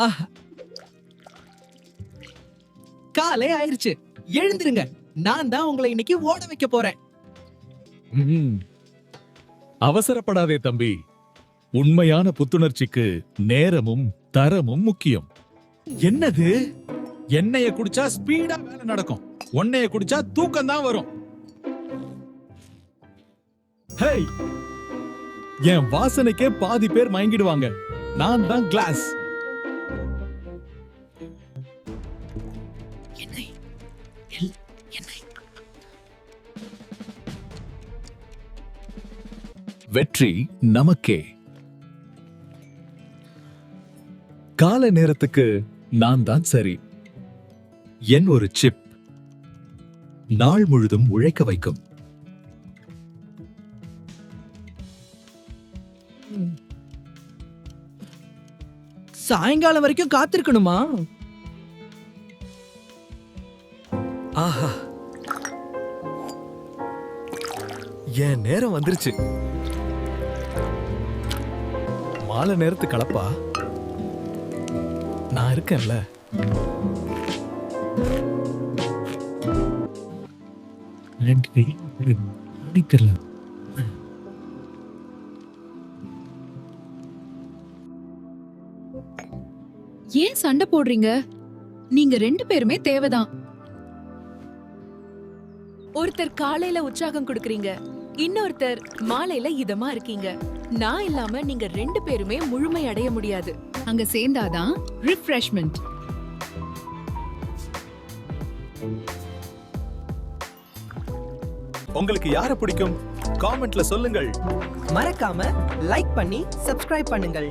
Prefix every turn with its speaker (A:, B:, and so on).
A: ஆஹா. காலை ஆயிருச்சு, எழுந்திருங்க. நான் தான் உங்களை இன்னைக்கு ஓட வைக்க போறேன்.
B: அவசரப்படாதே தம்பி. உண்மையான புத்துணர்ச்சிக்கு நேரமும் தரமும் முக்கியம். என்னது? எண்ணெய குடிச்சா ஸ்பீடா வேலை நடக்கும், ஒன்னைய குடிச்சா தூக்கம் தான் வரும். ஹேய், என் வாசனைக்கே பாதி பேர் மயங்கிடுவாங்க. நான் தான் கிளாஸ். வெற்றி நமக்கே. கால நேரத்துக்கு நான் தான் சரி. என் ஒரு சிப் நாள் முழுதும் உழைக்க வைக்கும்.
A: சாயங்காலம் வரைக்கும் காத்திருக்கணுமா?
C: ஆஹா, என் நேரம் வந்துருச்சு. மாலை நேரத்து கலப்பா, நான் இருக்கேன்ல.
D: ஏன் சண்டை போடுறீங்க? நீங்க 2 பேருமே தேவைதான். ஒருத்தர் காலையில உற்சாகம் கொடுக்கறீங்க, இன்னொருத்தர் மாலையில இதமா இருக்கீங்க. நான் இல்லாம நீங்க 2 பேருமே முழுமை அடைய முடியாது. அங்க சேர்ந்தாதான் ரிஃப்ரெஷ்மெண்ட்.
C: உங்களுக்கு யார பிடிக்கும்? காமெண்ட்ல சொல்லுங்கள்.
A: மறக்காம லைக் பண்ணி சப்ஸ்கிரைப் பண்ணுங்கள்.